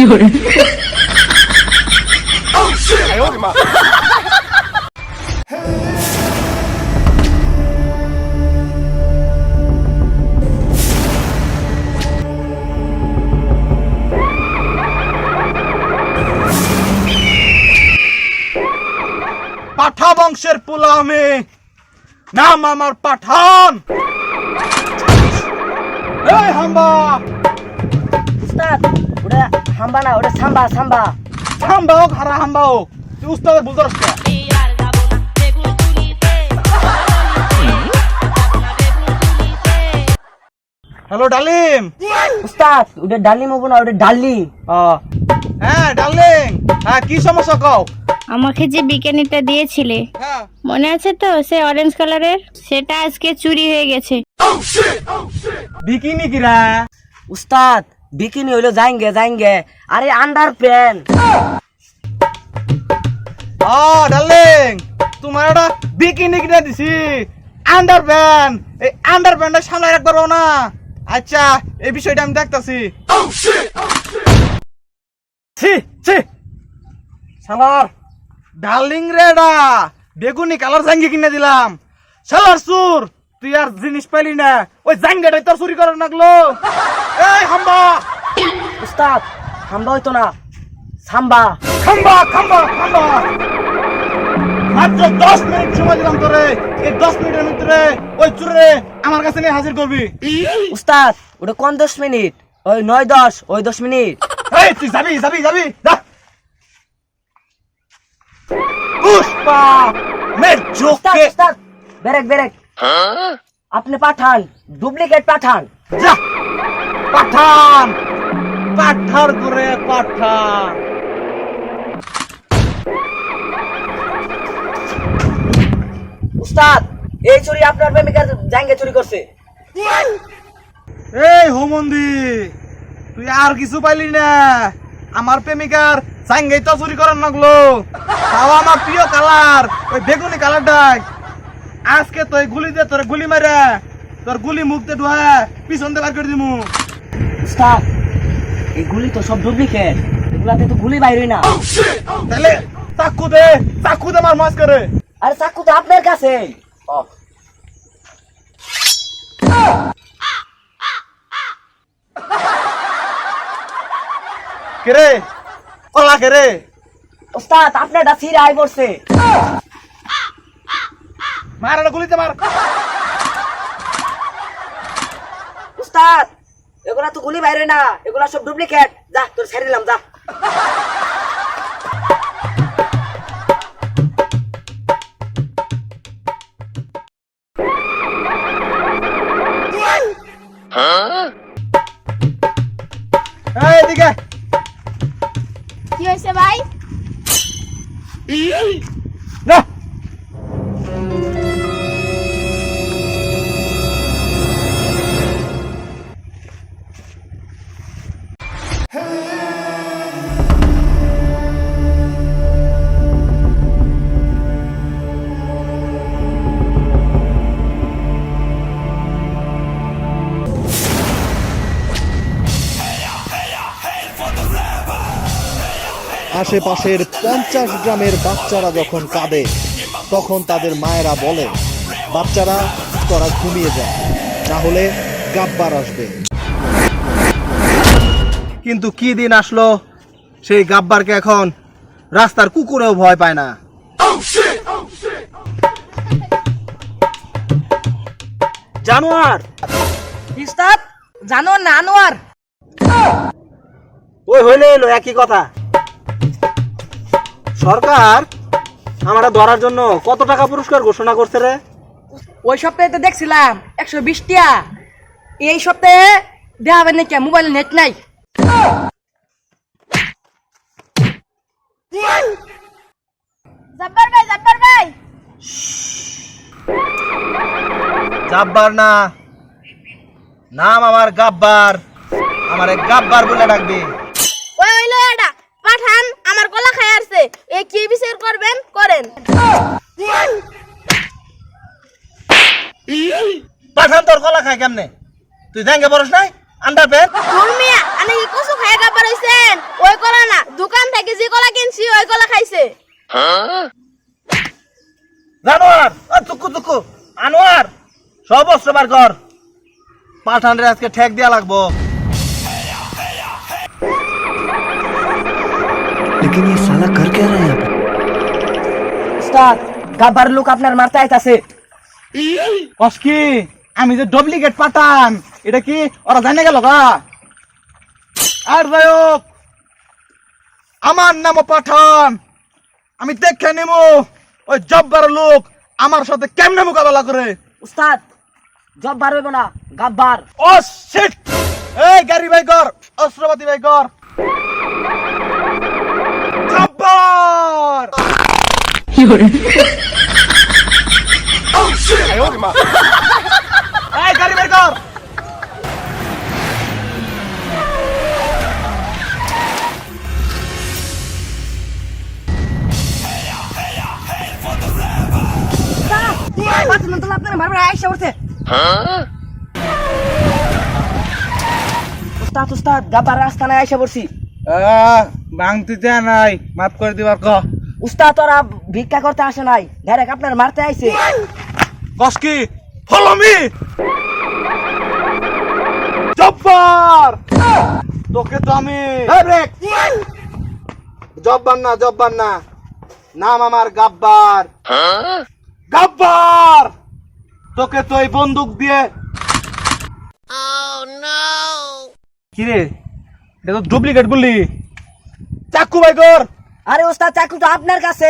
哎呦我的妈！ পাঠা বংশের পোলা আমি, নাম আমার পাঠান। এই হাম্বা। উস্তাদ ওটা হাম্বা না, ওটা সাম্বা সাম্বা। হাম্বা হোক হারা হাম্বা হোক, তুই উস্তাদের বুঝতে পারছিস না। হ্যালো ডালিম। উস্তাদ ওটা ডালিম হবো না, ওটা ডালিম। হ্যাঁ ডার্লিং, হ্যাঁ কি সমস্যা কও? আমাকে যে বিকেনিটা দিয়েছিলে হ্যাঁ মনে আছে তো, সে অরেঞ্জ কালারের, সেটা আজকে চুরি হয়ে গেছে। বিকিনি কিরা? উস্তাদ বিকিনি হইলো যাইঙ্গে যাইঙ্গে, আরে আন্ডার প্যান্ট। ডার্লিং, তোমার একটা বিকিনি কিনে দিছি, আন্ডার প্যান্ট। এই আন্ডার প্যান্টটা সামনে রাখতে পারবো না? আচ্ছা এই বিষয়টা আমি দেখতাছি। ছি ছি শালার ডার্লিং রেডা বেগুনি কালার জাঙ্গি কিনে দিলাম। শালার সুর, তুই আর জিনিস পাইলি না, ওই জাঙ্গাটাই তোর চুরি করার লাগলো। এই হাম্বা। উস্তাদ হাম্বা হইতো না, সাম্বা। খাম্বা খাম্বা খাম্বা। মাত্র 10 মিনিট সময় দিলাম তোরে, এই 10 মিনিটের ভিতরে ওই চুরে আমার কাছে নিয়ে হাজির করবি। উস্তাদ ওটা কোন 10 মিনিট? ওই 9-10, ওই 10 মিনিট। এই তুই যাবি যাবি যাবি যা। পুষ্পা মের উস্তাদ চোখে উস্তাদ বেরেক বেরেক। আপনি পাঠান, ডুপ্লিকেট পাঠান। যা। পাঠান পাঠার করে পাঠান। উস্তাদ এই চুরি আপনার প্রেমিকার জাঙ্গে চুরি করছে। এই হোমন্দি, তুই আর কিছু পাইলি না? আমার প্রেমিকার সাঙ্গেই তো চুরি করার লাগলো। তাও আমার প্রিয় কালার, ওই বেগুনি কালারটাই। আজকে তো এই গুলি দিয়ে তোর গুলি মারে, তোর গুলি মুখতে ঢুয়া পিছন দিয়ে বার করে দিমু। উস্তাদ এগুলি তো সব ডুপ্লিকেট, এগুলাতে তো গুলি বাইরই না। তাহলে চাকু দে আমার মাছ করে। আরে চাকু তো আপনার কাছে। কেরে কলা কেরে? উস্তাদ আপনারটা ছিঁড়ে আই পড়ছে। মার আর গুলিতে মার। উস্তাদ এগুলা তো গুলি বাইরে না, এগুলা সব ডুপ্লিকেট। যা তোর ছেড়ে দিলাম যা। এই এদিকে। কি হয়েছে ভাই? না আশেপাশের 50 গ্রামের বাচ্চারা যখন কাঁদে তখন তাদের মায়েরা বলে, বাচ্চারা তোরা ঘুমিয়ে যায়, না হলে গাব্বার আসবে। কিন্তু কি দিন আসলো, সেই গাব্বারকে এখন রাস্তার কুকুরেও ভয় পায় না। জানোয়ার। উস্তাদ জানোয়ার না আনোয়ার? ওই হইলে এলো একই কথা। সরকার আমরা ধরার জন্য কত টাকা পুরস্কার ঘোষণা করছে রে? ওই সপ্তাহে তো দেখছিলাম 120 টাকা। এই সপ্তাহে দেখাবেন নাকি? মোবাইলে নেট নাই। জব্বার ভাই, জব্বার ভাই। জাব্বার না, নাম আমার গাব্বার, আমার গাব্বার বলে ডাকবি। ওই হইলো এটা পাঠান, আমার গলা খায় আসছে। এই কি বিচার করবেন করেন। পাঠান তোর গলা খায় কেমনে? তুই জাঙ্গে বরস নাই? আন্ডার প্যান্ট ধর্মিয়া আনে কি কসু খায় গাবার হইছেন? ওই কলা না, দোকান থেকে যে কলা কিনছি ওই কলা খাইছে। জানোয়ার, চুকু চুকু আনোয়ার, সব অস্ত্র বার কর। পাঠানরে আজকে ঠেক দিয়া লাগবো। लेकिन ये साला कर क्या रहा है यहाँ पे? উস্তাদ গাব্বার লোক আপনার মারতে আইতাছে। কি আমি যে ডুপ্লিকেট পাঠান, এটা কি ওরা জানে গেল গা? আর যাই হোক, আমার নাম পাঠান, আমি দেখে নিব ওই জব্বার লোক আমার সাথে কেমনে মোকাবেলা করে। উস্তাদ জব্বার হইব না, গাব্বার। ও শিট! এই গাড়ি বাই কর, অস্ত্রপাতি বাই কর। জব্বার! এই গাড়ি বাই কর। আপনার মারবে আইসা উঠছে। উস্তাদ উস্তাদ গাব্বার রাস্তায় আইসা পড়ছি। ভাঙতে দেয় নাই, মাফ করে দিবার ক। উস্তাদ তোরা ভিক্ষা করতে আসে নাই, ডাইরেক্ট আপনার মারতে আইছে। কসকি ফলো মি। জব্বার, তোকে তো আমি জব্বার না, জব্বার না, নাম আমার গাব্বার। গাব্বার, তোকে তো এই বন্দুক দিয়ে। কিরে, এটা তো ডুপ্লিকেট বললি। চাকু বাই কর। আরে উস্তাদ চাকু তো আপনার কাছে।